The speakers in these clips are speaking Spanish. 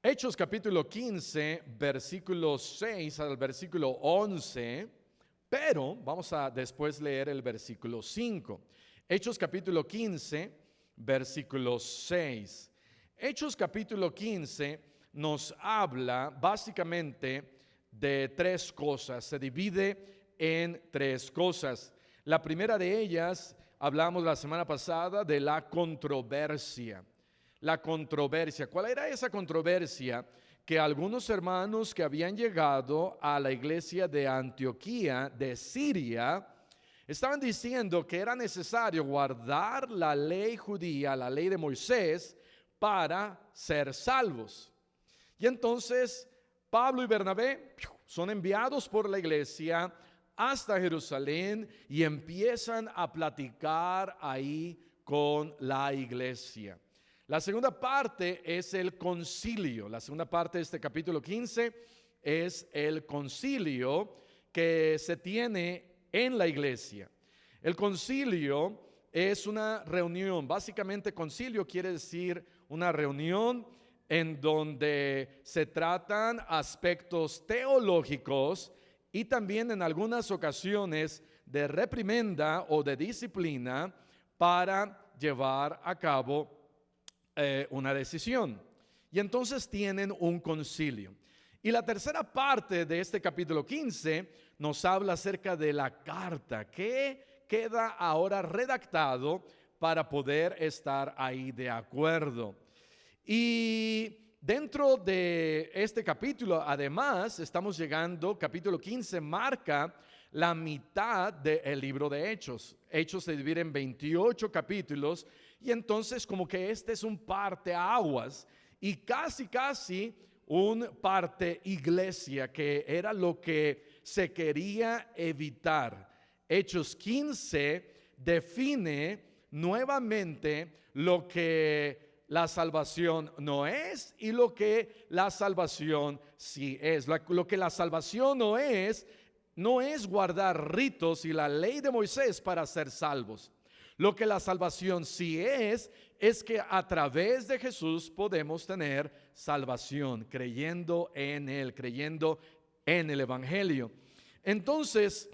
Hechos capítulo 15, versículo 6 al versículo 11, pero vamos a después leer el versículo 5. Hechos capítulo 15, versículo 6. Hechos capítulo 15 nos habla básicamente de tres cosas, se divide en tres cosas. La primera de ellas, hablamos la semana pasada de la controversia. La controversia. ¿Cuál era esa controversia? Que algunos hermanos que habían llegado a la iglesia de Antioquía, de Siria, estaban diciendo que era necesario guardar la ley judía, la ley de Moisés, para ser salvos. Y entonces Pablo y Bernabé son enviados por la iglesia hasta Jerusalén y empiezan a platicar ahí con la iglesia. La segunda parte es el concilio. La segunda parte de este capítulo 15 es el concilio que se tiene en la iglesia. El concilio es una reunión. Básicamente, concilio quiere decir una reunión en donde se tratan aspectos teológicos y también en algunas ocasiones de reprimenda o de disciplina para llevar a cabo una decisión. Y entonces tienen un concilio. Y la tercera parte de este capítulo 15 nos habla acerca de la carta que queda ahora redactado para poder estar ahí de acuerdo. Y dentro de este capítulo, además, estamos llegando, capítulo 15 marca la mitad del libro de Hechos. Hechos se divide en 28 capítulos y entonces como que este es un parteaguas y casi un parte iglesia, que era lo que se quería evitar. Hechos 15 define nuevamente lo que la salvación no es y lo que la salvación sí es. Lo que la salvación no es guardar ritos y la ley de Moisés para ser salvos. Lo que la salvación sí es que a través de Jesús podemos tener salvación, creyendo en Él, creyendo en el Evangelio. Entonces,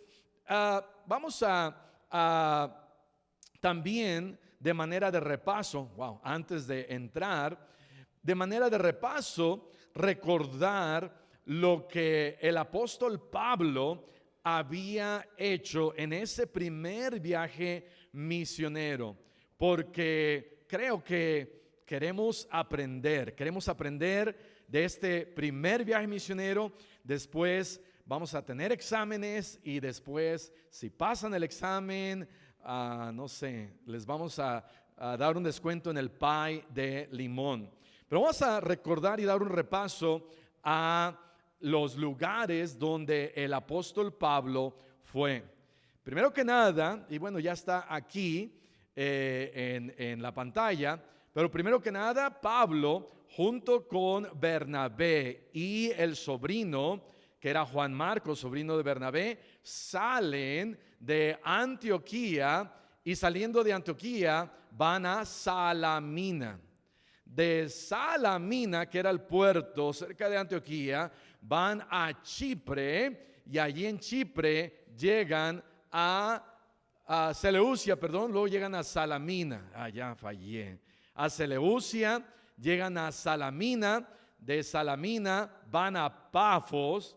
vamos a también de manera de repaso, antes de entrar, de manera de repaso, recordar lo que el apóstol Pablo había hecho en ese primer viaje misionero, porque creo que queremos aprender de este primer viaje misionero. Después vamos a tener exámenes y después, si pasan el examen, no sé, les vamos a dar un descuento en el pie de limón. Pero vamos a recordar y dar un repaso a los lugares donde el apóstol Pablo fue. Primero que nada, y bueno, ya está aquí en la pantalla, pero primero que nada, Pablo, junto con Bernabé y el sobrino, que era Juan Marcos, sobrino de Bernabé, salen de Antioquía y saliendo de Antioquía van a Salamina. De Salamina, que era el puerto cerca de Antioquía, van a Chipre y allí en Chipre llegan a Seleucia, luego llegan a Salamina, ya fallé, a Seleucia, llegan a Salamina, de Salamina van a Pafos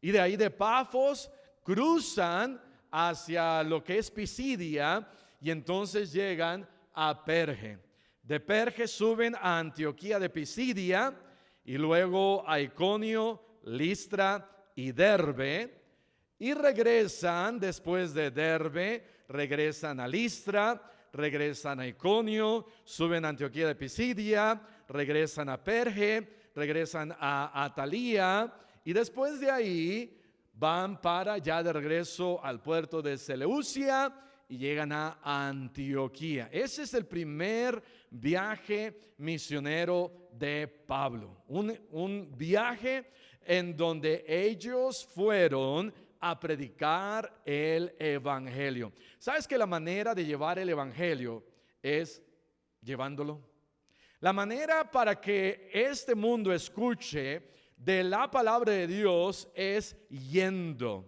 y de ahí de Pafos cruzan hacia lo que es Pisidia y entonces llegan a Perge. De Perge suben a Antioquía de Pisidia y luego a Iconio, Listra y Derbe. Y regresan después de Derbe, regresan a Listra, regresan a Iconio, suben a Antioquía de Pisidia, regresan a Perge, regresan a Atalía y después de ahí van para ya de regreso al puerto de Seleucia y llegan a Antioquía. Ese es el primer viaje misionero de Pablo. Un viaje en donde ellos fueron a predicar el evangelio. ¿Sabes que la manera de llevar el evangelio es llevándolo? La manera para que este mundo escuche de la palabra de Dios es yendo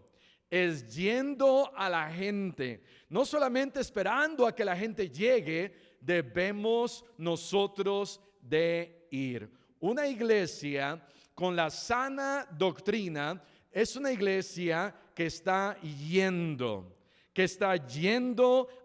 a la gente, no solamente esperando a que la gente llegue, debemos nosotros de ir. Una iglesia con la sana doctrina es una iglesia que está yendo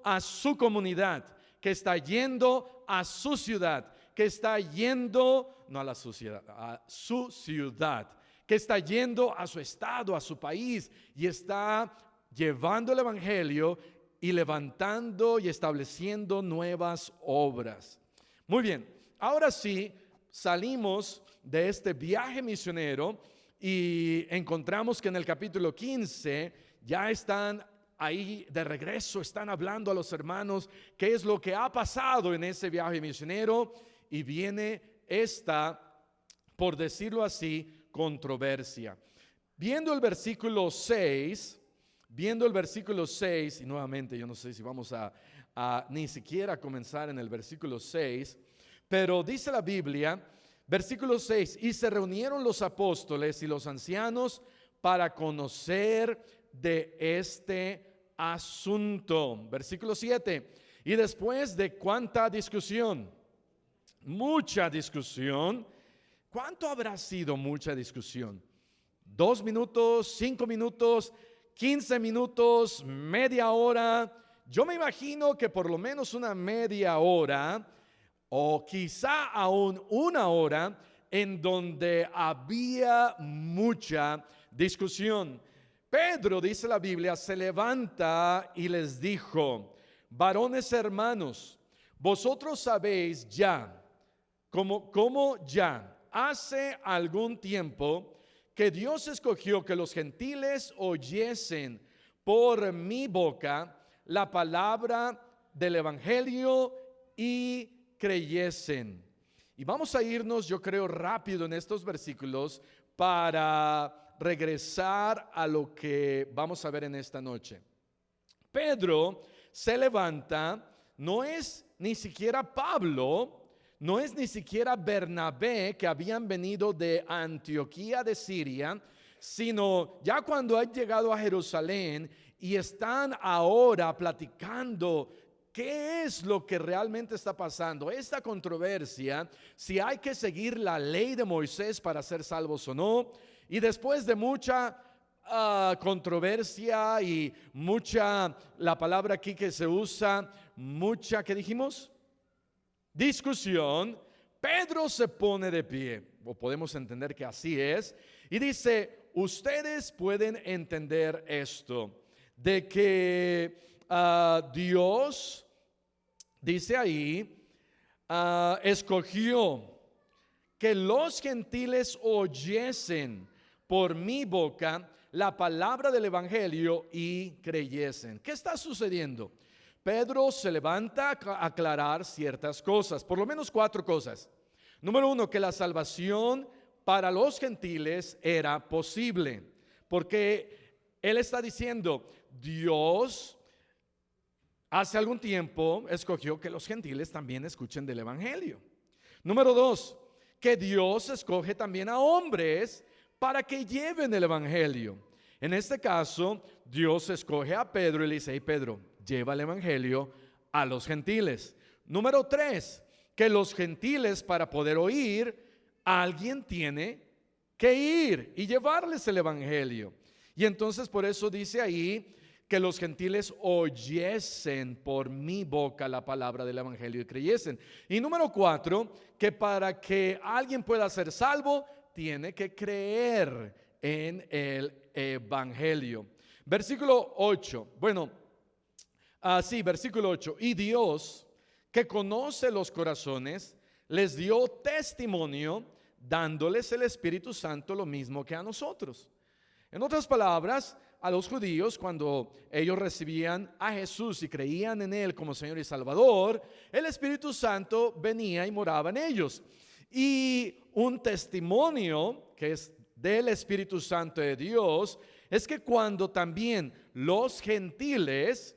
a su comunidad, que está yendo a su ciudad, que está yendo, no a la sociedad, a su ciudad, que está yendo a su estado, a su país, y está llevando el evangelio y levantando y estableciendo nuevas obras. Muy bien, ahora sí, salimos de este viaje misionero y encontramos que en el capítulo 15 ya están ahí de regreso, están hablando a los hermanos qué es lo que ha pasado en ese viaje misionero, y viene esta, por decirlo así, controversia. Viendo el versículo 6, y nuevamente yo no sé si vamos a ni siquiera comenzar en el versículo 6, pero dice la Biblia, versículo 6, y se reunieron los apóstoles y los ancianos para conocer de este asunto. Versículo 7, y después de cuánta discusión, mucha discusión. ¿Cuánto habrá sido mucha discusión? 2 minutos, 5 minutos, 15 minutos, media hora. Yo me imagino que por lo menos una media hora o quizá aún una hora en donde había mucha discusión. Pedro, dice la Biblia, se levanta y les dijo: varones hermanos, vosotros sabéis ya, como ya hace algún tiempo, que Dios escogió que los gentiles oyesen por mi boca la palabra del evangelio y creyesen. Y vamos a irnos, yo creo, rápido en estos versículos para regresar a lo que vamos a ver en esta noche. Pedro se levanta, no es ni siquiera Pablo, no es ni siquiera Bernabé, que habían venido de Antioquía de Siria, sino ya cuando han llegado a Jerusalén y están ahora platicando qué es lo que realmente está pasando, esta controversia, si hay que seguir la ley de Moisés para ser salvos o no. Y después de mucha controversia y mucha, la palabra aquí que se usa, mucha, ¿qué dijimos? Discusión, Pedro se pone de pie, o podemos entender que así es, y dice: ustedes pueden entender esto, de que Dios, dice ahí, escogió que los gentiles oyesen por mi boca la palabra del evangelio y creyesen. ¿Qué está sucediendo? Pedro se levanta a aclarar ciertas cosas, por lo menos 4 cosas. Número 1, que la salvación para los gentiles era posible, porque él está diciendo: Dios hace algún tiempo escogió que los gentiles también escuchen del evangelio. Número 2, que Dios escoge también a hombres para que lleven el evangelio. En este caso, Dios escoge a Pedro y le dice: hey Pedro, lleva el evangelio a los gentiles. Número 3, que los gentiles, para poder oír, alguien tiene que ir y llevarles el evangelio. Y entonces por eso dice ahí que los gentiles oyesen por mi boca la palabra del evangelio y creyesen. Y número 4, que para que alguien pueda ser salvo, tiene que creer en el evangelio. Versículo 8, versículo 8. Y Dios, que conoce los corazones, les dio testimonio, dándoles el Espíritu Santo lo mismo que a nosotros. En otras palabras, a los judíos, cuando ellos recibían a Jesús y creían en Él como Señor y Salvador, el Espíritu Santo venía y moraba en ellos. Y un testimonio que es del Espíritu Santo de Dios es que cuando también los gentiles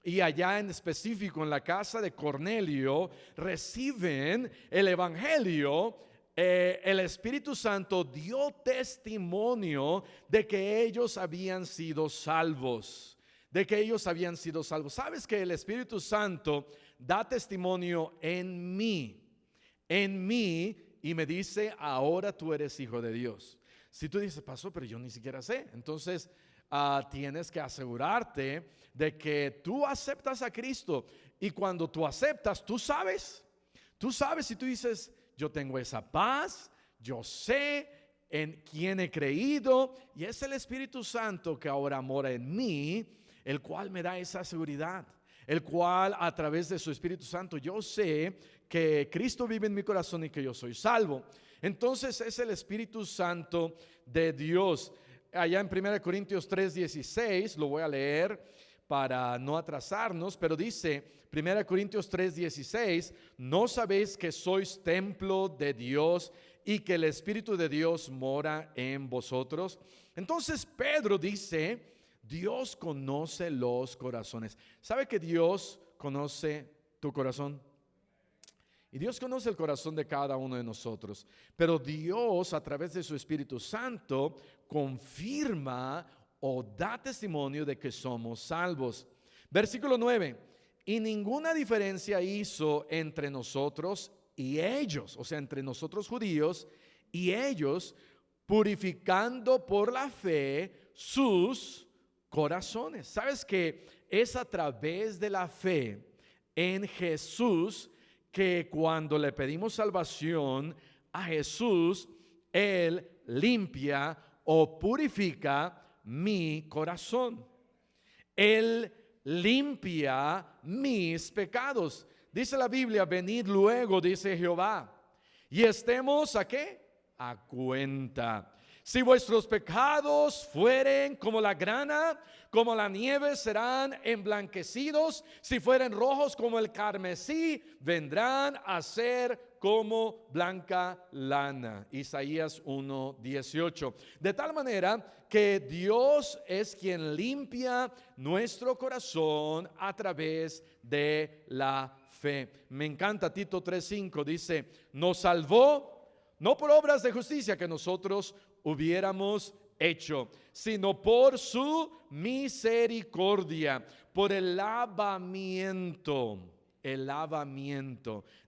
y allá en específico en la casa de Cornelio reciben el evangelio, el Espíritu Santo dio testimonio de que ellos habían sido salvos. De que ellos habían sido salvos. ¿Sabes que el Espíritu Santo da testimonio en mí? En mí, y me dice, ahora tú eres hijo de Dios. Si tú dices, pastor, pero yo ni siquiera sé, entonces tienes que asegurarte de que tú aceptas a Cristo. Y cuando tú aceptas, tú sabes si tú dices, yo tengo esa paz, yo sé en quién he creído, y es el Espíritu Santo que ahora mora en mí, el cual me da esa seguridad, el cual a través de su Espíritu Santo yo sé que Cristo vive en mi corazón y que yo soy salvo. Entonces es el Espíritu Santo de Dios. Allá en 1 Corintios 3:16, lo voy a leer para no atrasarnos, pero dice 1 Corintios 3:16, ¿no sabéis que sois templo de Dios y que el Espíritu de Dios mora en vosotros? Entonces Pedro dice, Dios conoce los corazones. ¿Sabe que Dios conoce tu corazón? Y Dios conoce el corazón de cada uno de nosotros. Pero Dios, a través de su Espíritu Santo, confirma o da testimonio de que somos salvos. Versículo 9. Y ninguna diferencia hizo entre nosotros y ellos, o sea, entre nosotros judíos y ellos, purificando por la fe sus corazones. ¿Sabes que es a través de la fe en Jesús que cuando le pedimos salvación a Jesús, Él limpia o purifica mi corazón? Él limpia mis pecados. Dice la Biblia, venid luego, dice Jehová, y estemos ¿a qué? A cuenta. Si vuestros pecados fueren como la grana, como la nieve serán emblanquecidos. Si fueren rojos como el carmesí, vendrán a ser como blanca lana. Isaías 1:18. De tal manera que Dios es quien limpia nuestro corazón a través de la fe. Me encanta Tito 3:5, dice, nos salvó no por obras de justicia que nosotros hubiéramos hecho, sino por su misericordia, por el lavamiento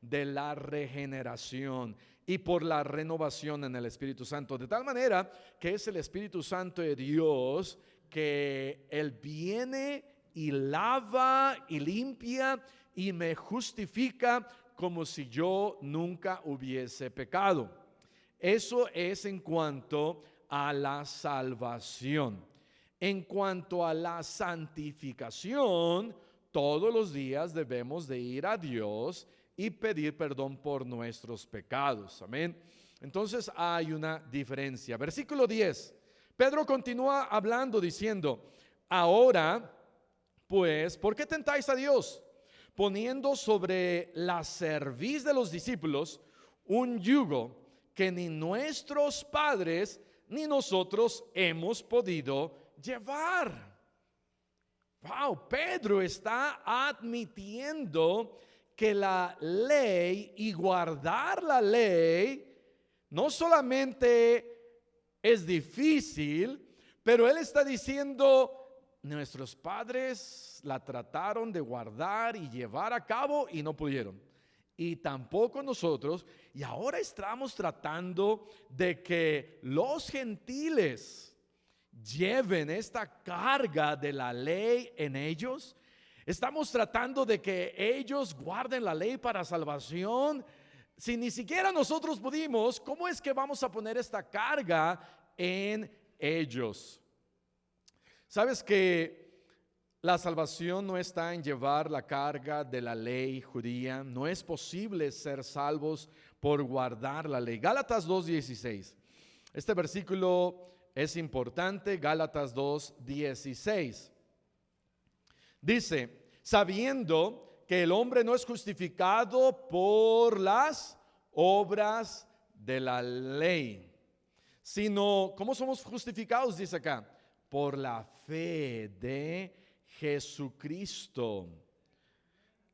de la regeneración y por la renovación en el Espíritu Santo. De tal manera que es el Espíritu Santo de Dios que Él viene y lava y limpia y me justifica como si yo nunca hubiese pecado. Eso es en cuanto a la salvación. En cuanto a la santificación, todos los días debemos de ir a Dios y pedir perdón por nuestros pecados. Amén. Entonces hay una diferencia. Versículo 10. Pedro continúa hablando diciendo, ahora pues, ¿por qué tentáis a Dios? Poniendo sobre la cerviz de los discípulos un yugo que ni nuestros padres ni nosotros hemos podido llevar. Wow, Pedro está admitiendo que la ley y guardar la ley no solamente es difícil, pero él está diciendo, nuestros padres la trataron de guardar y llevar a cabo y no pudieron. Y tampoco nosotros, y ahora estamos tratando de que los gentiles lleven esta carga de la ley en ellos. Estamos tratando de que ellos guarden la ley para salvación. Si ni siquiera nosotros pudimos, ¿cómo es que vamos a poner esta carga en ellos? ¿Sabes que la salvación no está en llevar la carga de la ley judía? No es posible ser salvos por guardar la ley. Gálatas 2:16. Este versículo es importante. Gálatas 2:16. Dice, sabiendo que el hombre no es justificado por las obras de la ley, sino, ¿cómo somos justificados? Dice acá, por la fe de Jesucristo.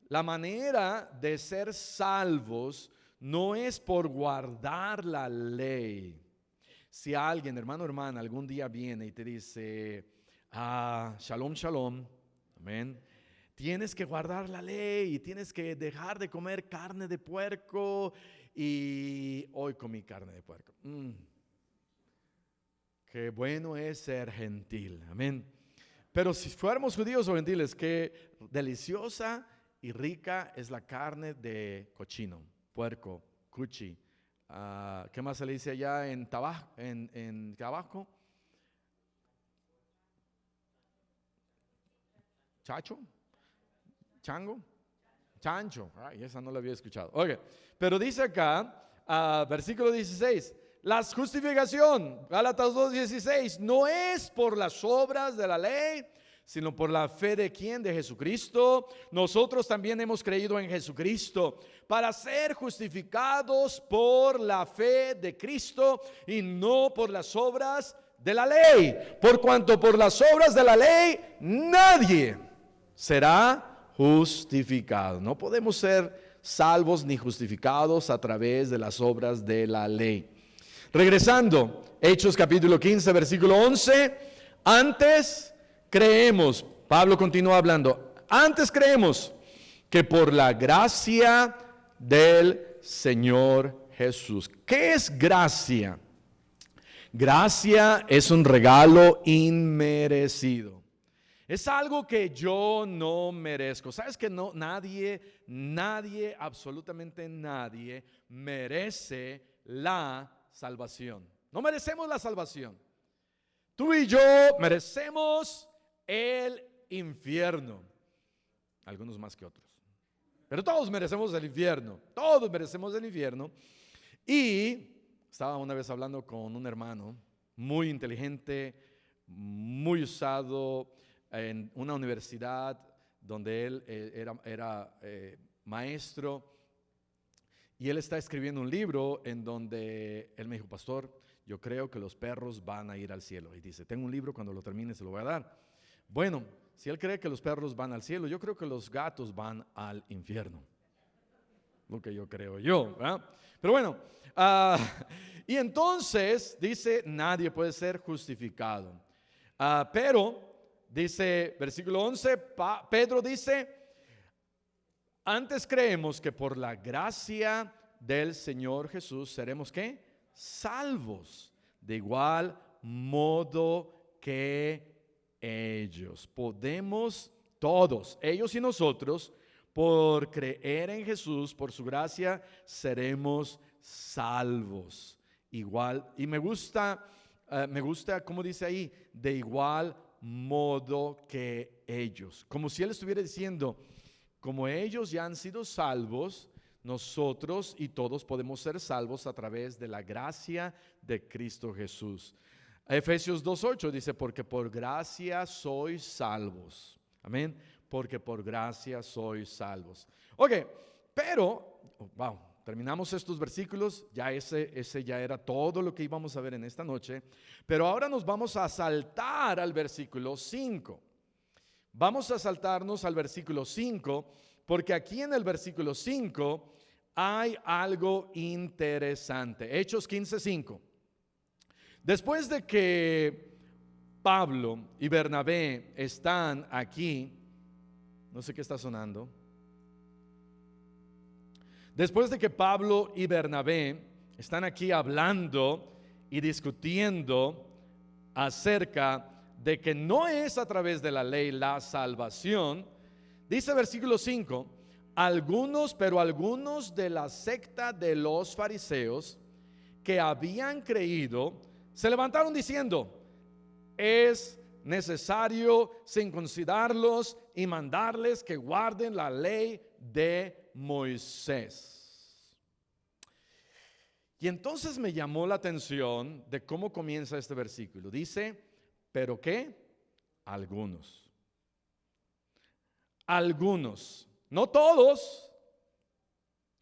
La manera de ser salvos no es por guardar la ley. Si alguien, hermano o hermana, algún día viene y te dice, shalom, shalom, amén, tienes que guardar la ley y tienes que dejar de comer carne de puerco, y hoy comí carne de puerco. Qué bueno es ser gentil, amén. Pero si fuéramos judíos o gentiles, qué deliciosa y rica es la carne de cochino, puerco, cuchi. ¿Qué más se le dice allá en Tabasco? ¿Chacho? ¿Chango? Chancho. Ay, esa no la había escuchado. Okay. Pero dice acá, versículo 16, la justificación, Gálatas 2:16, no es por las obras de la ley, sino por la fe de ¿quién? De Jesucristo. Nosotros también hemos creído en Jesucristo para ser justificados por la fe de Cristo y no por las obras de la ley. Por cuanto por las obras de la ley nadie será justificado. No podemos ser salvos ni justificados a través de las obras de la ley. Regresando, Hechos capítulo 15, versículo 11. Antes creemos, Pablo continúa hablando, antes creemos que por la gracia del Señor Jesús. ¿Qué es gracia? Gracia es un regalo inmerecido. Es algo que yo no merezco. ¿Sabes que no? Nadie, absolutamente nadie merece la salvación. No merecemos la salvación. Tú y yo merecemos el infierno. Algunos más que otros. Pero todos merecemos el infierno. Todos merecemos el infierno. Y estaba una vez hablando con un hermano muy inteligente, muy usado en una universidad donde él era maestro, y él está escribiendo un libro en donde él me dijo, pastor, yo creo que los perros van a ir al cielo. Y dice, tengo un libro, cuando lo termine se lo voy a dar. Bueno, si él cree que los perros van al cielo, yo creo que los gatos van al infierno. Lo que yo creo yo, ¿verdad? Pero bueno, y entonces dice, nadie puede ser justificado. Pero dice, versículo 11, Pedro dice, antes creemos que por la gracia del Señor Jesús seremos ¿qué? Salvos. De igual modo que ellos. Podemos todos, ellos y nosotros, por creer en Jesús, por su gracia, seremos salvos. Igual, y me gusta como dice ahí, de igual modo que ellos. Como si él estuviera diciendo, como ellos ya han sido salvos, nosotros y todos podemos ser salvos a través de la gracia de Cristo Jesús. Efesios 2:8 dice, porque por gracia sois salvos. Amén. Porque por gracia sois salvos. Ok, pero, wow, terminamos estos versículos. Ya ese ya era todo lo que íbamos a ver en esta noche. Pero ahora nos vamos a saltar al versículo 5. Vamos a saltarnos al versículo 5, porque aquí en el versículo 5 hay algo interesante. Hechos 15:5. Después de que Pablo y Bernabé están aquí, no sé qué está sonando. Después de que Pablo y Bernabé están aquí hablando y discutiendo acerca de que no es a través de la ley la salvación, dice versículo 5, algunos de la secta de los fariseos que habían creído, se levantaron diciendo, es necesario circuncidarlos y mandarles que guarden la ley de Moisés. Y entonces me llamó la atención de cómo comienza este versículo. Dice, ¿pero qué? Algunos. Algunos. No todos.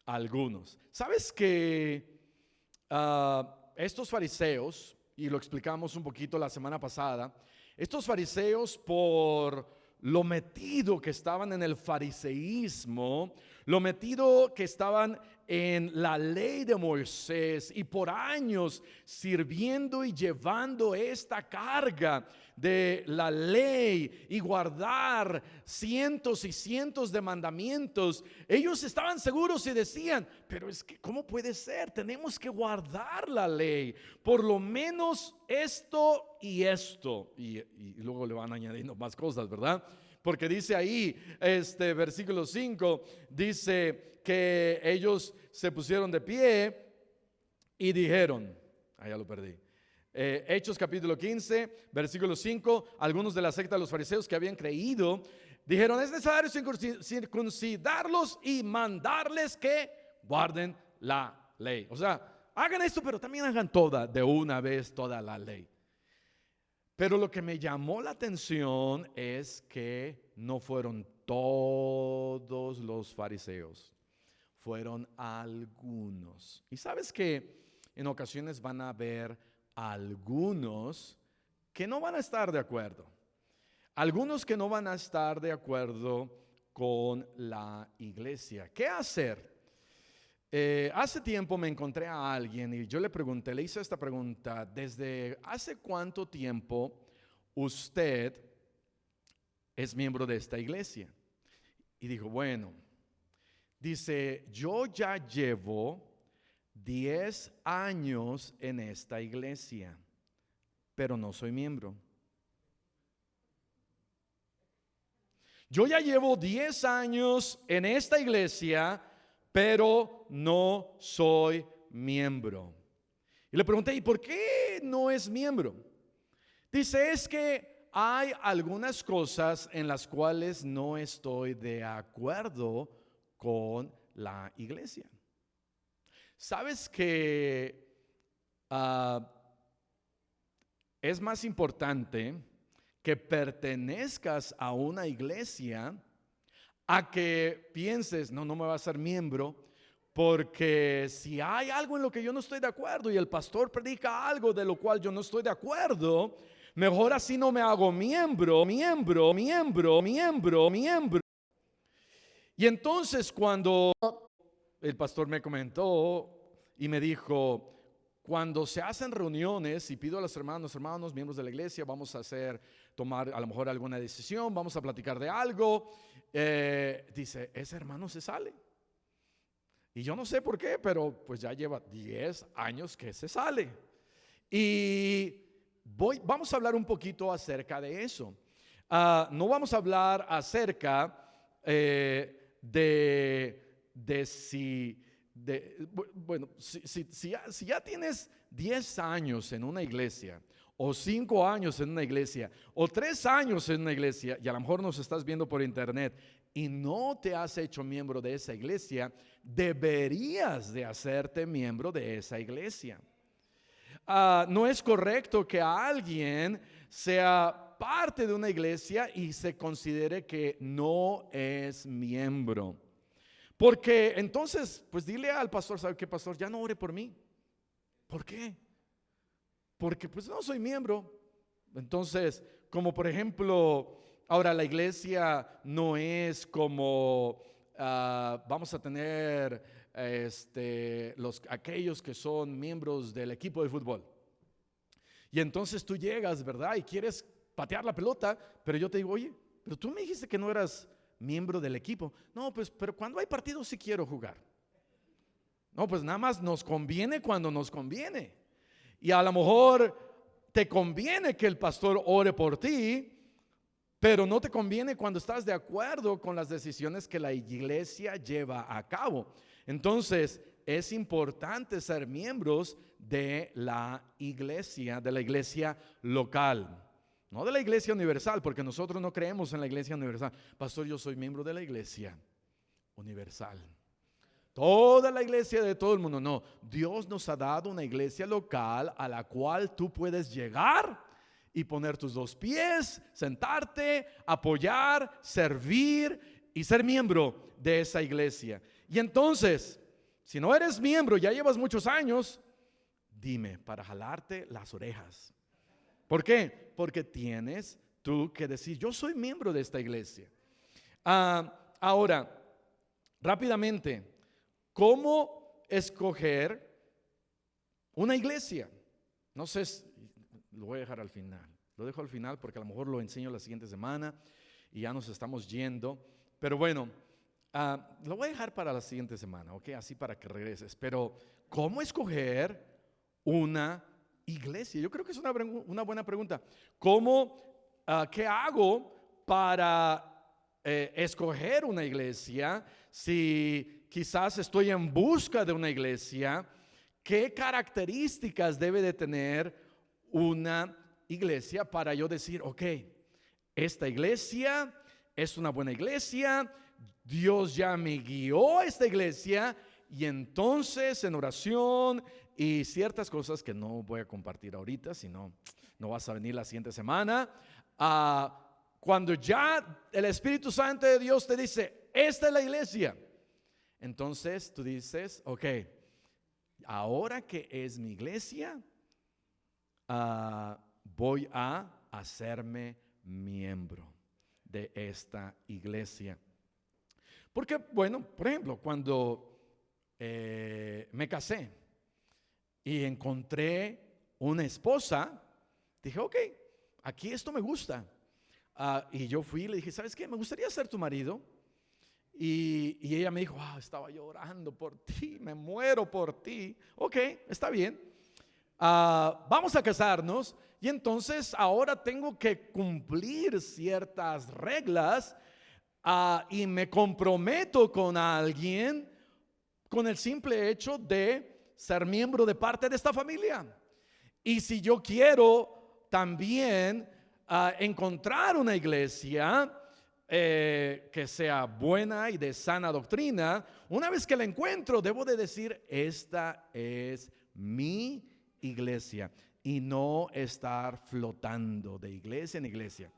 Algunos. ¿Sabes que estos fariseos, y lo explicamos un poquito la semana pasada, estos fariseos por lo metido que estaban en el fariseísmo, lo metido que estaban en la ley de Moisés y por años sirviendo y llevando esta carga de la ley y guardar cientos y cientos de mandamientos, ellos estaban seguros y decían, pero es que ¿cómo puede ser? Tenemos que guardar la ley, por lo menos esto y esto, y luego le van añadiendo más cosas, ¿verdad? Porque dice ahí, versículo 5, dice que ellos se pusieron de pie y dijeron, ya lo perdí. Hechos capítulo 15, versículo 5, algunos de la secta de los fariseos que habían creído, dijeron, es necesario circuncidarlos y mandarles que guarden la ley. O sea, hagan esto, pero también hagan de una vez toda la ley. Pero lo que me llamó la atención es que no fueron todos los fariseos, fueron algunos. Y sabes que en ocasiones van a haber algunos que no van a estar de acuerdo. Algunos que no van a estar de acuerdo con la iglesia. ¿Qué hacer? Hace tiempo me encontré a alguien y yo le pregunté, le hice esta pregunta: ¿desde hace cuánto tiempo usted es miembro de esta iglesia? Y dijo, bueno, dice, yo ya llevo 10 años en esta iglesia, pero no soy miembro. Yo ya llevo 10 años en esta iglesia, pero no soy miembro. Y le pregunté, ¿y por qué no es miembro? Dice, es que hay algunas cosas en las cuales no estoy de acuerdo con la iglesia. ¿Sabes que es más importante que pertenezcas a una iglesia a que pienses, no me va a ser miembro, porque si hay algo en lo que yo no estoy de acuerdo y el pastor predica algo de lo cual yo no estoy de acuerdo, mejor así no me hago miembro. Y entonces cuando el pastor me comentó y me dijo, cuando se hacen reuniones y pido a los hermanos, miembros de la iglesia, vamos a tomar a lo mejor alguna decisión, vamos a platicar de algo, dice, ese hermano se sale. Y yo no sé por qué, pero pues ya lleva 10 años que se sale. Y vamos a hablar un poquito acerca de eso. No vamos a hablar acerca si ya tienes 10 años en una iglesia, o 5 años en una iglesia, o 3 años en una iglesia, y a lo mejor nos estás viendo por internet y no te has hecho miembro de esa iglesia, deberías de hacerte miembro de esa iglesia. No es correcto que alguien sea parte de una iglesia y se considere que no es miembro. Porque entonces, pues dile al pastor, ¿sabe qué, pastor? Ya no ore por mí. ¿Por qué? Porque pues no soy miembro. Entonces, como por ejemplo, ahora la iglesia no es como vamos a tener aquellos que son miembros del equipo de fútbol. Y entonces tú llegas, ¿verdad? Y quieres patear la pelota, pero yo te digo, oye, pero tú me dijiste que no eras miembro del equipo. No, pues, pero cuando hay partidos sí quiero jugar. No, pues nada más nos conviene cuando nos conviene. Y a lo mejor te conviene que el pastor ore por ti, pero no te conviene cuando estás de acuerdo con las decisiones que la iglesia lleva a cabo. Entonces, es importante ser miembros de la iglesia local. No de la iglesia universal, porque nosotros no creemos en la iglesia universal. Pastor, yo soy miembro de la iglesia universal. Toda la iglesia de todo el mundo. No, Dios nos ha dado una iglesia local a la cual tú puedes llegar y poner tus 2 pies, sentarte, apoyar, servir y ser miembro de esa iglesia. Y entonces, si no eres miembro, ya llevas muchos años, dime para jalarte las orejas. ¿Por qué? Porque tienes tú que decir, yo soy miembro de esta iglesia. Ahora, rápidamente, ¿cómo escoger una iglesia? No sé, lo voy a dejar al final. Lo dejo al final porque a lo mejor lo enseño la siguiente semana y ya nos estamos yendo. Pero bueno, lo voy a dejar para la siguiente semana, ¿ok? Así para que regreses. Pero, ¿cómo escoger una iglesia? Yo creo que es una buena pregunta. ¿Qué hago para escoger una iglesia? Si quizás estoy en busca de una iglesia, ¿qué características debe de tener una iglesia para yo decir, ok, esta iglesia es una buena iglesia, Dios ya me guió a esta iglesia, y entonces en oración y ciertas cosas que no voy a compartir ahorita, si no, no vas a venir la siguiente semana, cuando ya el Espíritu Santo de Dios te dice, esta es la iglesia, entonces tú dices, ok, ahora que es mi iglesia, voy a hacerme miembro de esta iglesia. Porque, bueno, por ejemplo, cuando me casé y encontré una esposa, dije, ok, aquí esto me gusta. Y yo fui y le dije, ¿sabes qué? Me gustaría ser tu marido. Y ella me dijo, estaba llorando por ti, me muero por ti. Ok, está bien. Vamos a casarnos. Y entonces ahora tengo que cumplir ciertas reglas. Y me comprometo con alguien con el simple hecho de ser miembro de parte de esta familia. Y si yo quiero también encontrar una iglesia que sea buena y de sana doctrina, una vez que la encuentro, debo de decir, esta es mi iglesia, y no estar flotando de iglesia en iglesia.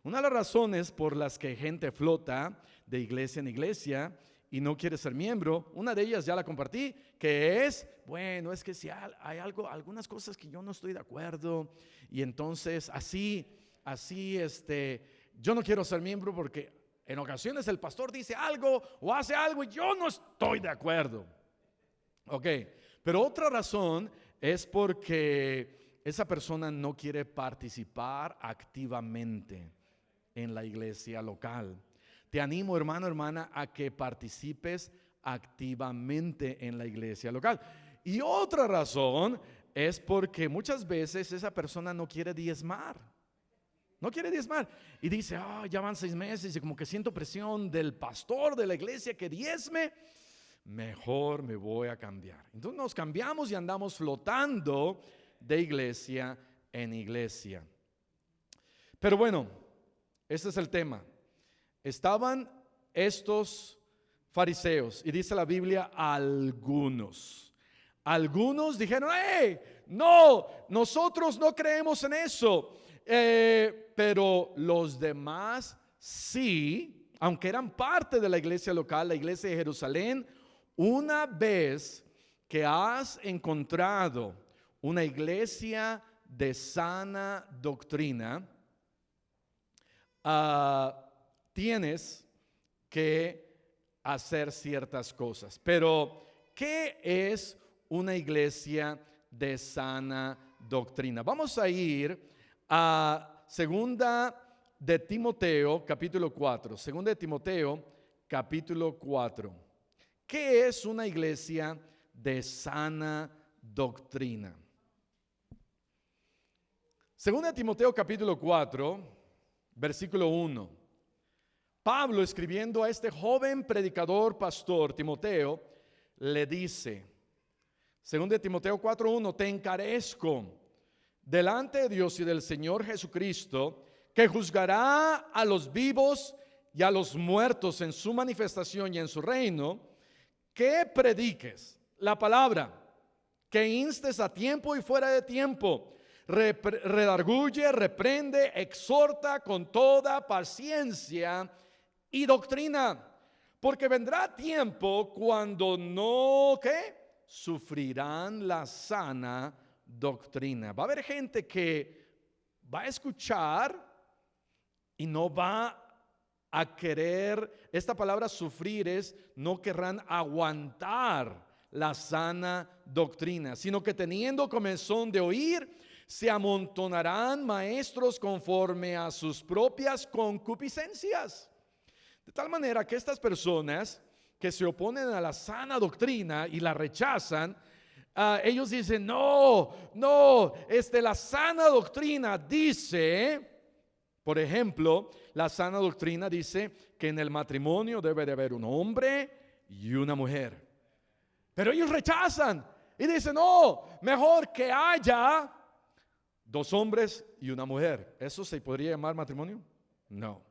Una de las razones por las que gente flota de iglesia en iglesia y no quiere ser miembro, una de ellas ya la compartí, que es, bueno, es que si hay algunas cosas que yo no estoy de acuerdo, y entonces así, yo no quiero ser miembro porque en ocasiones el pastor dice algo o hace algo y yo no estoy de acuerdo. Ok, pero otra razón es porque esa persona no quiere participar activamente en la iglesia local. Te animo, hermano, hermana, a que participes activamente en la iglesia local. Y otra razón es porque muchas veces esa persona no quiere diezmar. No quiere diezmar. Y dice, ya van 6 meses y como que siento presión del pastor de la iglesia que diezme. Mejor me voy a cambiar. Entonces nos cambiamos y andamos flotando de iglesia en iglesia. Pero bueno, este es el tema. Estaban estos fariseos, y dice la Biblia, algunos dijeron, no, nosotros no creemos en eso. Pero los demás sí, aunque eran parte de la iglesia local, la iglesia de Jerusalén. Una vez que has encontrado una iglesia de sana doctrina, tienes que hacer ciertas cosas. Pero, ¿qué es una iglesia de sana doctrina? Vamos a ir a segunda de Timoteo, capítulo 4. Segunda de Timoteo, capítulo 4. ¿Qué es una iglesia de sana doctrina? Segunda de Timoteo, capítulo 4. Versículo 1. Pablo, escribiendo a este joven predicador, pastor Timoteo, le dice, 2 Timoteo 4:1, te encarezco delante de Dios y del Señor Jesucristo, que juzgará a los vivos y a los muertos en su manifestación y en su reino, que prediques la palabra, que instes a tiempo y fuera de tiempo, redarguye, reprende, exhorta con toda paciencia y doctrina, porque vendrá tiempo cuando no, ¿qué? Sufrirán la sana doctrina. Va a haber gente que va a escuchar y no va a querer, esta palabra sufrir es, no querrán aguantar la sana doctrina, sino que teniendo comezón de oír, se amontonarán maestros conforme a sus propias concupiscencias. De tal manera que estas personas que se oponen a la sana doctrina y la rechazan, ellos dicen, no, la sana doctrina dice, por ejemplo, la sana doctrina dice que en el matrimonio debe de haber un hombre y una mujer. Pero ellos rechazan y dicen, no, mejor que haya 2 hombres y una mujer. ¿Eso se podría llamar matrimonio? No.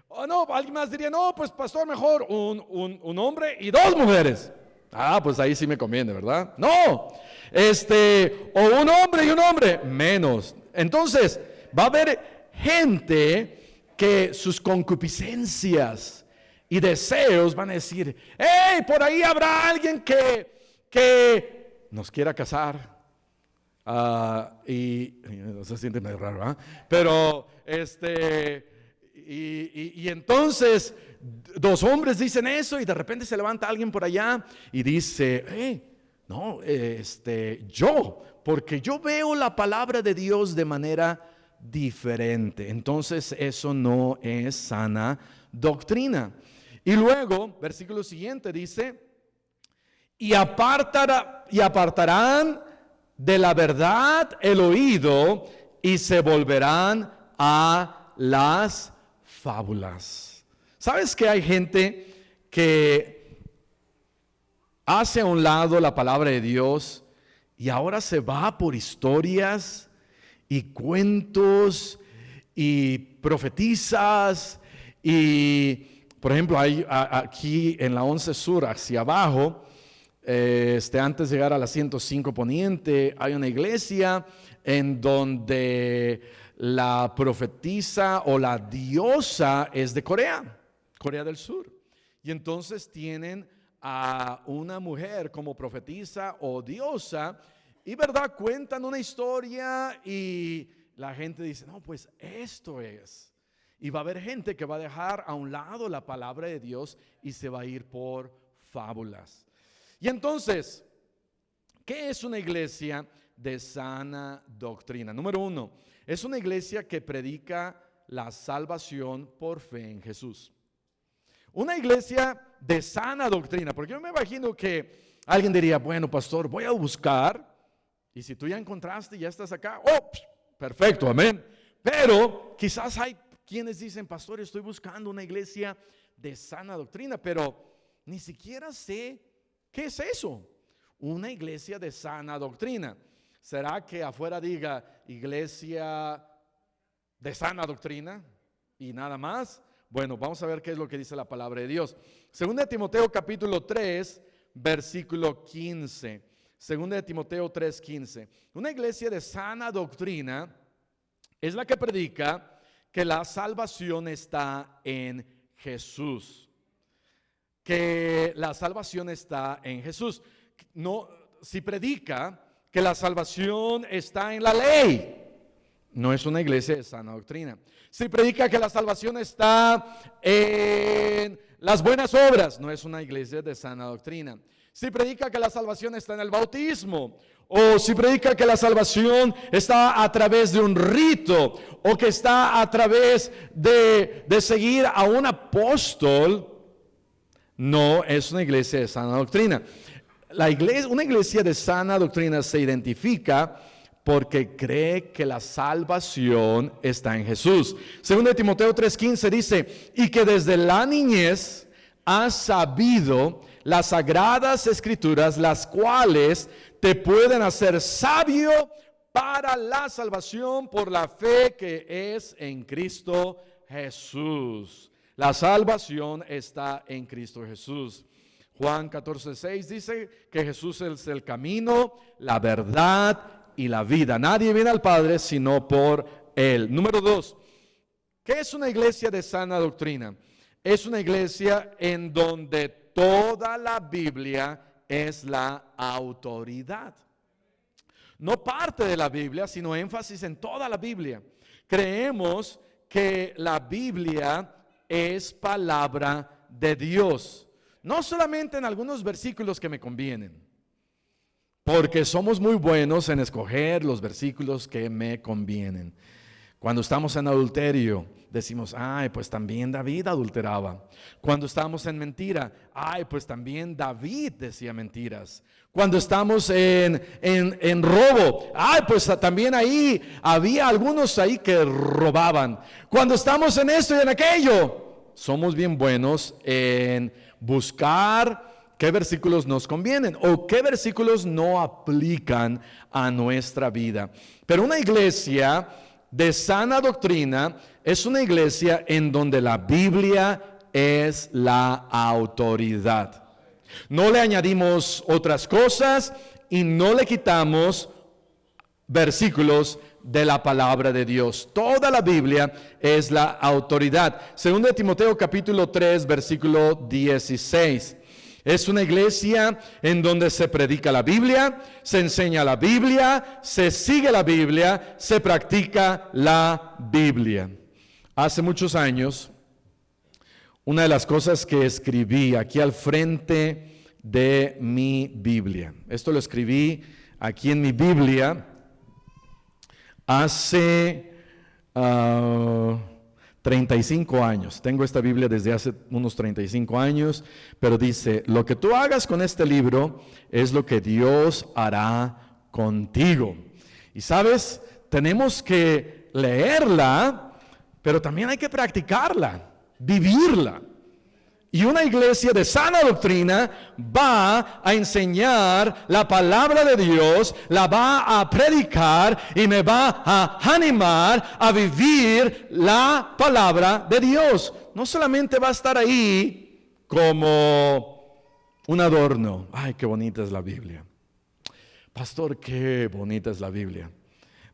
O no, alguien más diría, no, pues pastor, mejor un hombre y 2 mujeres. Pues ahí sí me conviene, ¿verdad? No, o un hombre y un hombre, menos. Entonces, va a haber gente que sus concupiscencias y deseos van a decir, hey, por ahí habrá alguien que nos quiera casar. Y se siente medio raro, ¿verdad? Pero, y entonces 2 hombres dicen eso y de repente se levanta alguien por allá y dice, no, porque yo veo la palabra de Dios de manera diferente. Entonces eso no es sana doctrina. Y luego, versículo siguiente dice, y apartarán de la verdad el oído y se volverán a las fábulas. ¿Sabes que hay gente que hace a un lado la palabra de Dios y ahora se va por historias y cuentos y profetizas? Y por ejemplo, hay aquí en la 11 Sur hacia abajo, antes de llegar a la 105 Poniente, hay una iglesia en donde la profetisa o la diosa es de Corea del Sur. Y entonces tienen a una mujer como profetisa o diosa y verdad, cuentan una historia y la gente dice, no, pues esto es. Y va a haber gente que va a dejar a un lado la palabra de Dios y se va a ir por fábulas. Y entonces, ¿qué es una iglesia de sana doctrina? Número 1, es una iglesia que predica la salvación por fe en Jesús. Una iglesia de sana doctrina, porque yo me imagino que alguien diría, bueno, pastor, voy a buscar, y si tú ya encontraste, ya estás acá, perfecto, amén. Pero quizás hay quienes dicen, pastor, estoy buscando una iglesia de sana doctrina, pero ni siquiera sé qué es eso, una iglesia de sana doctrina. ¿Será que afuera diga iglesia de sana doctrina y nada más? Bueno, vamos a ver qué es lo que dice la palabra de Dios. Segunda de Timoteo capítulo 3, versículo 15. Segunda de Timoteo 3:15. Una iglesia de sana doctrina es la que predica que la salvación está en Jesús. Que la salvación está en Jesús. No, si predica que la salvación está en la ley, no es una iglesia de sana doctrina. Si predica que la salvación está en las buenas obras, no es una iglesia de sana doctrina. Si predica que la salvación está en el bautismo, o si predica que la salvación está a través de un rito, o que está a través de seguir a un apóstol, no es una iglesia de sana doctrina. Una iglesia de sana doctrina se identifica porque cree que la salvación está en Jesús. Segundo de Timoteo 3:15 dice, y que desde la niñez has sabido las sagradas escrituras, las cuales te pueden hacer sabio para la salvación por la fe que es en Cristo Jesús. La salvación está en Cristo Jesús. Juan 14:6 dice que Jesús es el camino, la verdad y la vida. Nadie viene al Padre sino por Él. Número 2, ¿qué es una iglesia de sana doctrina? Es una iglesia en donde toda la Biblia es la autoridad. No parte de la Biblia, sino énfasis en toda la Biblia. Creemos que la Biblia es palabra de Dios. No solamente en algunos versículos que me convienen, porque somos muy buenos en escoger los versículos que me convienen. Cuando estamos en adulterio, decimos, ay, pues también David adulteraba. Cuando estamos en mentira, ay, pues también David decía mentiras. Cuando estamos en robo, ay, pues también ahí había algunos ahí que robaban. Cuando estamos en esto y en aquello, somos bien buenos en buscar qué versículos nos convienen o qué versículos no aplican a nuestra vida. Pero una iglesia de sana doctrina es una iglesia en donde la Biblia es la autoridad. No le añadimos otras cosas y no le quitamos versículos de la palabra de Dios. Toda la Biblia es la autoridad. Según Timoteo capítulo 3, versículo 16. Es una iglesia en donde se predica la Biblia, se enseña la Biblia, se sigue la Biblia, se practica la Biblia. Hace muchos años, una de las cosas que escribí aquí al frente de mi Biblia, esto lo escribí aquí en mi Biblia hace 35 años. Tengo esta Biblia desde hace unos 35 años, pero dice, lo que tú hagas con este libro es lo que Dios hará contigo. Y sabes, tenemos que leerla, pero también hay que practicarla, vivirla. Y una iglesia de sana doctrina va a enseñar la palabra de Dios, la va a predicar y me va a animar a vivir la palabra de Dios. No solamente va a estar ahí como un adorno. Ay, qué bonita es la Biblia. Pastor, qué bonita es la Biblia.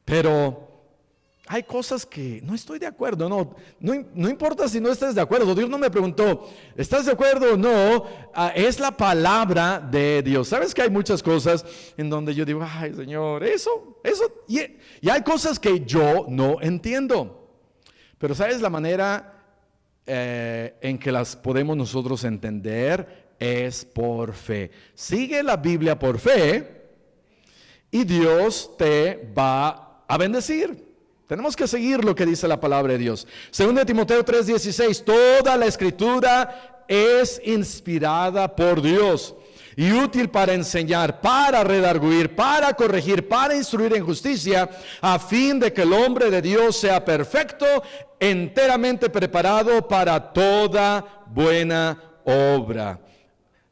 Pero hay cosas que no estoy de acuerdo. No importa si no estás de acuerdo. Dios no me preguntó, ¿estás de acuerdo o no? Es la palabra de Dios. ¿Sabes que hay muchas cosas en donde yo digo, ay, Señor, eso? Y hay cosas que yo no entiendo. Pero ¿sabes la manera en que las podemos nosotros entender? Es por fe. Sigue la Biblia por fe y Dios te va a bendecir. Tenemos que seguir lo que dice la palabra de Dios. Según Timoteo 3:16, toda la escritura es inspirada por Dios y útil para enseñar, para redarguir, para corregir, para instruir en justicia, a fin de que el hombre de Dios sea perfecto, enteramente preparado para toda buena obra.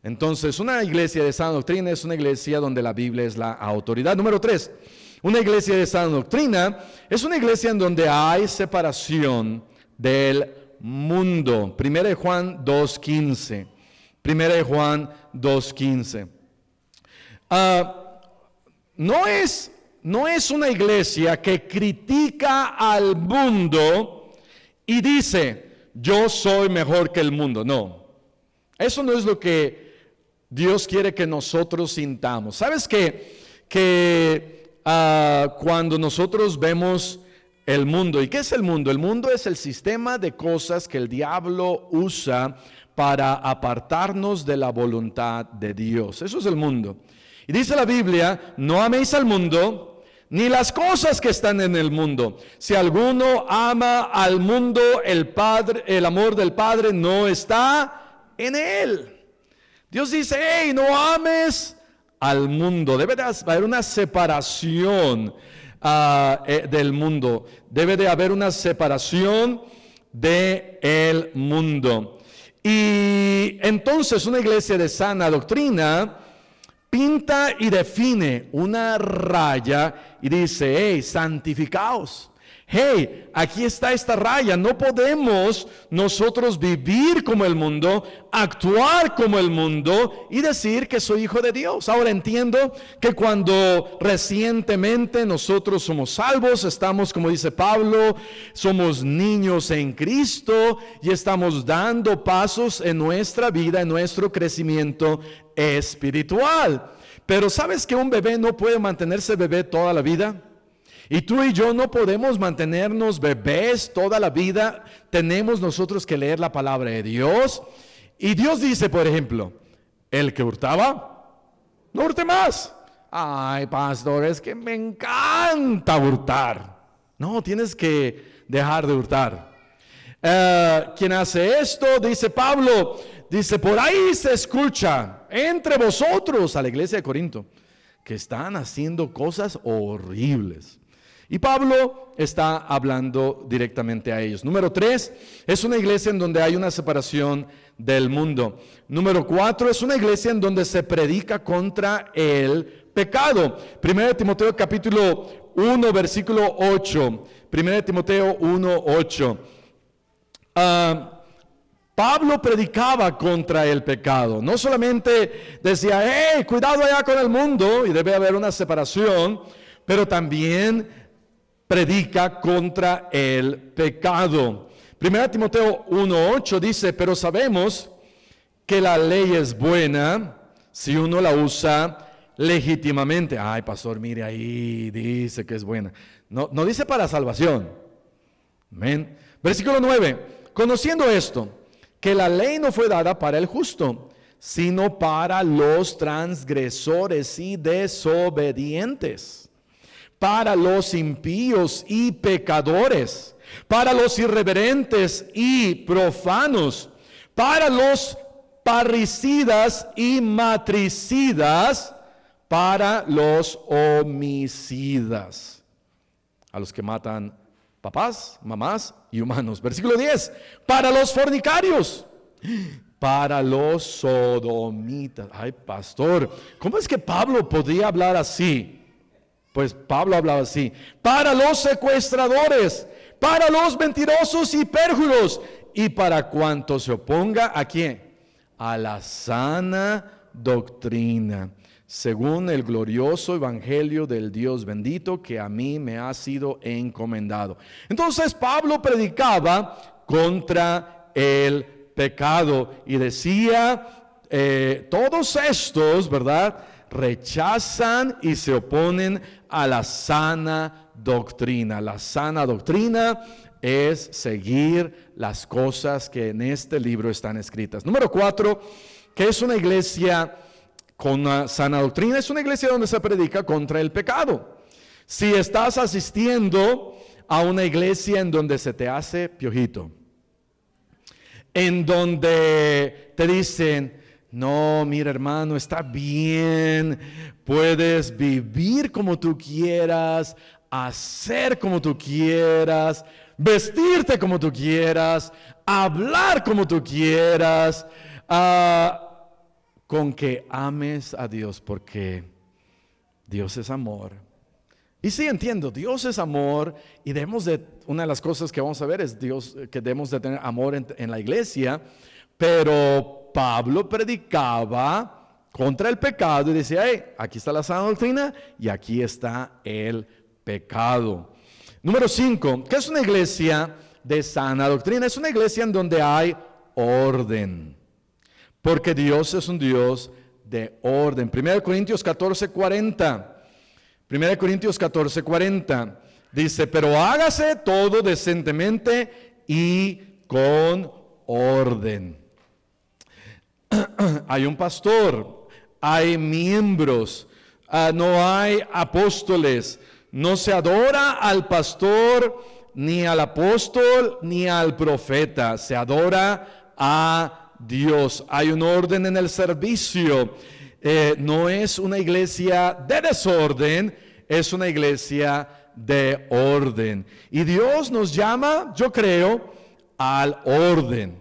Entonces, una iglesia de sana doctrina es una iglesia donde la Biblia es la autoridad. Número 3. Una iglesia de sana doctrina es una iglesia en donde hay separación del mundo. 1 Juan 2:15. 1 Juan 2:15. No es una iglesia que critica al mundo y dice, yo soy mejor que el mundo. No, eso no es lo que Dios quiere que nosotros sintamos. ¿Sabes que cuando nosotros vemos el mundo? ¿Y qué es el mundo? El mundo es el sistema de cosas que el diablo usa para apartarnos de la voluntad de Dios. Eso es el mundo. Y dice la Biblia, no améis al mundo, ni las cosas que están en el mundo. Si alguno ama al mundo, el amor del Padre no está en él. Dios dice, hey, no ames al mundo. Debe de haber una separación del mundo. Debe de haber una separación del mundo. Y entonces una iglesia de sana doctrina pinta y define una raya y dice, hey, santificaos. Hey, aquí está esta raya. No podemos nosotros vivir como el mundo, actuar como el mundo y decir que soy hijo de Dios. Ahora entiendo que cuando recientemente nosotros somos salvos, estamos, como dice Pablo, somos niños en Cristo y estamos dando pasos en nuestra vida, en nuestro crecimiento espiritual. Pero ¿sabes que un bebé no puede mantenerse bebé toda la vida? Y tú y yo no podemos mantenernos bebés toda la vida. Tenemos nosotros que leer la palabra de Dios. Y Dios dice, por ejemplo, el que hurtaba, no hurte más. Ay, pastor, es que me encanta hurtar. No, tienes que dejar de hurtar. Quien hace esto, dice Pablo, dice, por ahí se escucha entre vosotros, a la iglesia de Corinto, que están haciendo cosas horribles. Y Pablo está hablando directamente a ellos. Número 3, es una iglesia en donde hay una separación del mundo. Número 4, es una iglesia en donde se predica contra el pecado. 1 Timoteo capítulo 1, versículo 8. 1 Timoteo 1, 8. Pablo predicaba contra el pecado. No solamente decía, hey, cuidado allá con el mundo, y debe haber una separación, pero también predica contra el pecado. 1 Timoteo 1:8 dice, pero sabemos que la ley es buena si uno la usa legítimamente. Ay, pastor, mire ahí, dice que es buena. No dice para salvación. Amén. Versículo 9, conociendo esto, que la ley no fue dada para el justo, sino para los transgresores y desobedientes, para los impíos y pecadores, para los irreverentes y profanos, para los parricidas y matricidas, para los homicidas, a los que matan papás, mamás y humanos. Versículo 10, para los fornicarios, para los sodomitas. Ay, pastor, ¿cómo es que Pablo podía hablar así? Pues Pablo hablaba así, para los secuestradores, para los mentirosos y pérjuros, y para cuanto se oponga ¿a quién? A la sana doctrina, según el glorioso evangelio del Dios bendito que a mí me ha sido encomendado. Entonces Pablo predicaba contra el pecado y decía, todos estos, ¿verdad?, rechazan y se oponen a la sana doctrina. La sana doctrina es seguir las cosas que en este libro están escritas. Número 4, ¿qué es una iglesia con una sana doctrina? Es una iglesia donde se predica contra el pecado. Si estás asistiendo a una iglesia en donde se te hace piojito, en donde te dicen, no, mira hermano, está bien, puedes vivir como tú quieras, hacer como tú quieras, vestirte como tú quieras, hablar como tú quieras, con que ames a Dios, porque Dios es amor. Y sí, entiendo, Dios es amor, y una de las cosas que vamos a ver es Dios, que debemos de tener amor en la iglesia, pero Pablo predicaba contra el pecado y decía, hey, aquí está la sana doctrina y aquí está el pecado. Número 5, ¿qué es una iglesia de sana doctrina? Es una iglesia en donde hay orden, porque Dios es un Dios de orden. 1 Corintios 14:40. 1 Corintios 14:40 dice, pero hágase todo decentemente y con orden. Hay un pastor, hay miembros, no hay apóstoles, no se adora al pastor, ni al apóstol, ni al profeta, se adora a Dios. Hay un orden en el servicio, no es una iglesia de desorden, es una iglesia de orden. Y Dios nos llama, yo creo, al orden.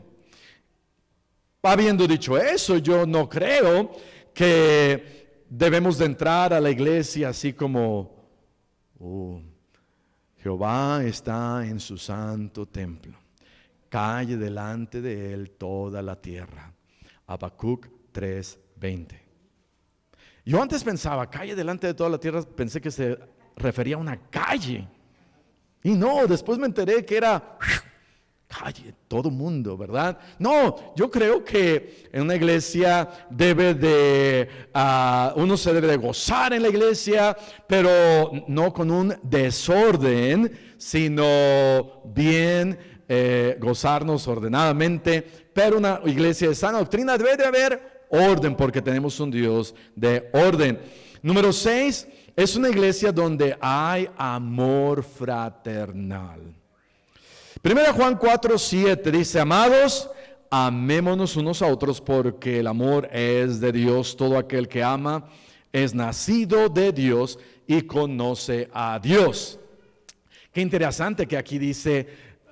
Habiendo dicho eso, yo no creo que debemos de entrar a la iglesia así como, Jehová está en su santo templo, calle delante de él toda la tierra. Habacuc 3:20. Yo antes pensaba, calle delante de toda la tierra, pensé que se refería a una calle. Y no, después me enteré que era Calle, todo mundo, ¿verdad? No, yo creo que en una iglesia uno se debe de gozar en la iglesia, pero no con un desorden, sino bien gozarnos ordenadamente. Pero una iglesia de sana doctrina debe de haber orden, porque tenemos un Dios de orden. Número 6, es una iglesia donde hay amor fraternal. 1 Juan 4:7 dice: amados, amémonos unos a otros, porque el amor es de Dios. Todo aquel que ama es nacido de Dios y conoce a Dios. Qué interesante que aquí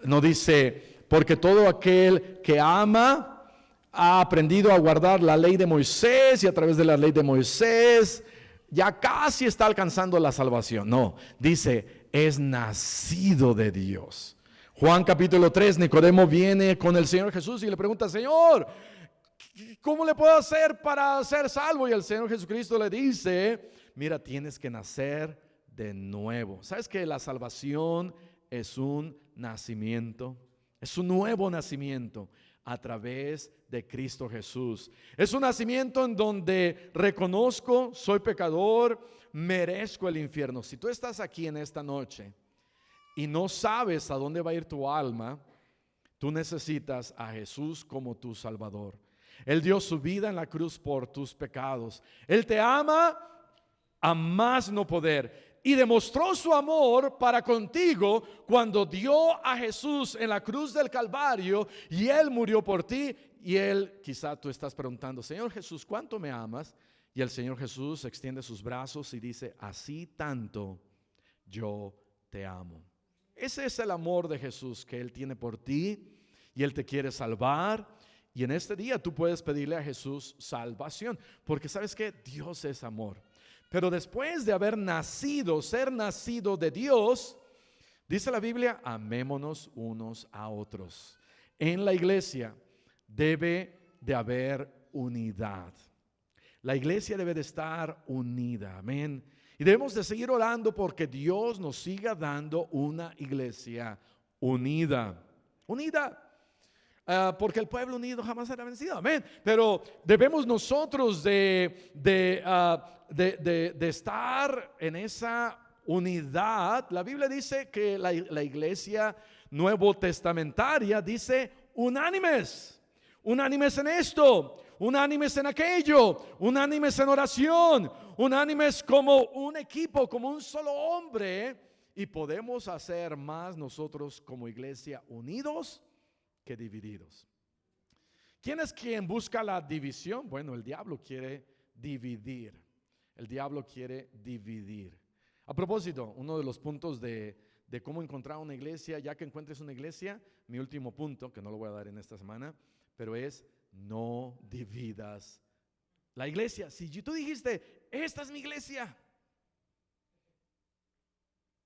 no dice, porque todo aquel que ama ha aprendido a guardar la ley de Moisés, y a través de la ley de Moisés ya casi está alcanzando la salvación. No, dice, es nacido de Dios. Juan capítulo 3, Nicodemo viene con el Señor Jesús y le pregunta: Señor, ¿cómo le puedo hacer para ser salvo? Y el Señor Jesucristo le dice: mira, tienes que nacer de nuevo. ¿Sabes que la salvación es un nacimiento? Es un nuevo nacimiento a través de Cristo Jesús. Es un nacimiento en donde reconozco, soy pecador, merezco el infierno. Si tú estás aquí en esta noche y no sabes a dónde va a ir tu alma, tú necesitas a Jesús como tu Salvador. Él dio su vida en la cruz por tus pecados. Él te ama a más no poder, y demostró su amor para contigo cuando dio a Jesús en la cruz del Calvario, y Él murió por ti. Y Él, quizá tú estás preguntando: Señor Jesús, ¿cuánto me amas? Y el Señor Jesús extiende sus brazos y dice: así tanto yo te amo. Ese es el amor de Jesús que Él tiene por ti, y Él te quiere salvar. Y en este día tú puedes pedirle a Jesús salvación, porque sabes que Dios es amor. Pero después de haber nacido, ser nacido de Dios, dice la Biblia: amémonos unos a otros. En la iglesia debe de haber unidad. La iglesia debe de estar unida, amén. Y debemos de seguir orando porque Dios nos siga dando una iglesia unida. Unida. Porque el pueblo unido jamás será vencido, amén. Pero debemos nosotros de estar en esa unidad. La Biblia dice que la iglesia nuevo testamentaria dice: unánimes, unánimes en esto, unánimes en aquello, unánimes en oración, unánimes como un equipo, como un solo hombre. Y podemos hacer más nosotros como iglesia unidos que divididos. ¿Quién es quien busca la división? Bueno, el diablo quiere dividir. El diablo quiere dividir. A propósito, uno de los puntos de cómo encontrar una iglesia, ya que encuentres una iglesia, mi último punto, que no lo voy a dar en esta semana, pero es: no dividas la iglesia. Si tú dijiste: esta es mi iglesia,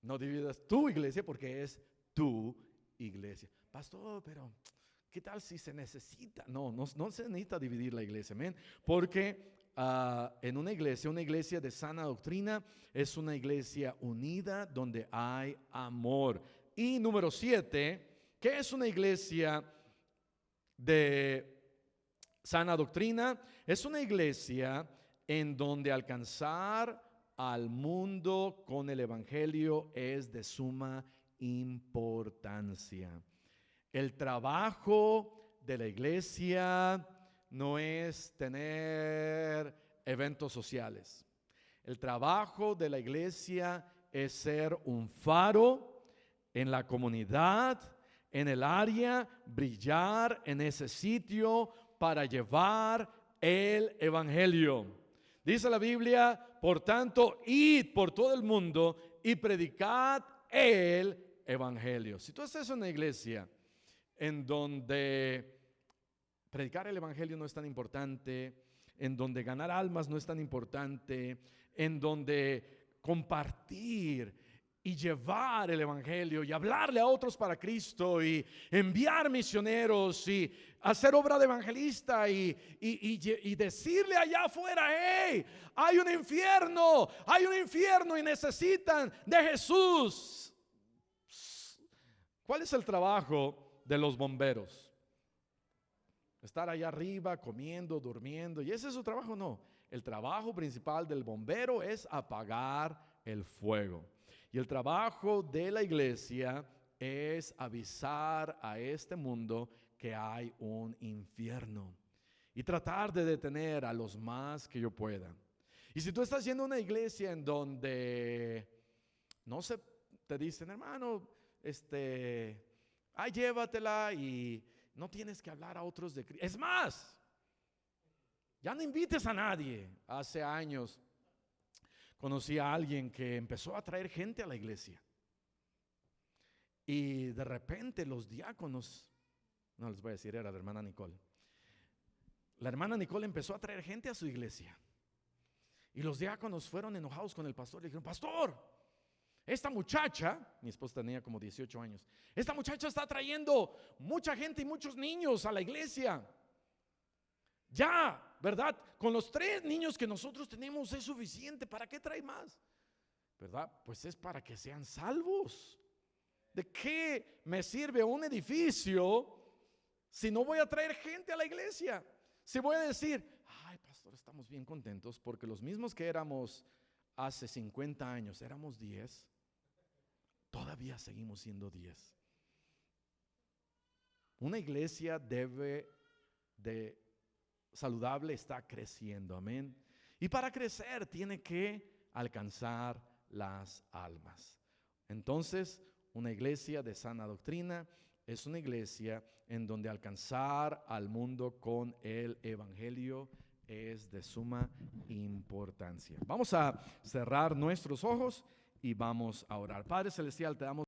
no dividas tu iglesia, porque es tu iglesia. Pastor, pero ¿qué tal si se necesita? No se necesita dividir la iglesia, amén. Porque en una iglesia de sana doctrina, es una iglesia unida donde hay amor. Y número 7, ¿qué es una iglesia de sana doctrina? Es una iglesia en donde alcanzar al mundo con el evangelio es de suma importancia. El trabajo de la iglesia no es tener eventos sociales. El trabajo de la iglesia es ser un faro en la comunidad, en el área, brillar en ese sitio para llevar el evangelio. Dice la Biblia: por tanto, id por todo el mundo y predicad el evangelio. Si tú estás en una iglesia en donde predicar el evangelio no es tan importante, en donde ganar almas no es tan importante, en donde compartir y llevar el evangelio y hablarle a otros para Cristo y enviar misioneros y hacer obra de evangelista y decirle allá afuera: hey, hay un infierno y necesitan de Jesús. ¿Cuál es el trabajo de los bomberos. Estar allá arriba comiendo, durmiendo. ¿Y ese es su trabajo? No. El trabajo principal del bombero es apagar el fuego. Y el trabajo de la iglesia es avisar a este mundo que hay un infierno y tratar de detener a los más que yo pueda. Y si tú estás yendo a una iglesia en donde no se te dicen, hermano, llévatela y no tienes que hablar a otros de Cristo. Es más, ya no invites a nadie. Hace años conocí a alguien que empezó a traer gente a la iglesia. Y de repente los diáconos, no les voy a decir, era la hermana Nicole. La hermana Nicole empezó a traer gente a su iglesia. Y los diáconos fueron enojados con el pastor. Le dijeron, pastor, esta muchacha, mi esposa tenía como 18 años, esta muchacha está trayendo mucha gente y muchos niños a la iglesia. Ya, ¿verdad? Con los 3 niños que nosotros tenemos es suficiente. ¿Para qué trae más? ¿Verdad? Pues es para que sean salvos. ¿De qué me sirve un edificio si no voy a traer gente a la iglesia? Si voy a decir, ay, pastor, estamos bien contentos porque los mismos que éramos hace 50 años, éramos 10, todavía seguimos siendo 10. Una iglesia saludable está creciendo, amén. Y para crecer tiene que alcanzar las almas. Entonces, una iglesia de sana doctrina es una iglesia en donde alcanzar al mundo con el evangelio es de suma importancia. Vamos a cerrar nuestros ojos y vamos a orar. Padre Celestial, te damos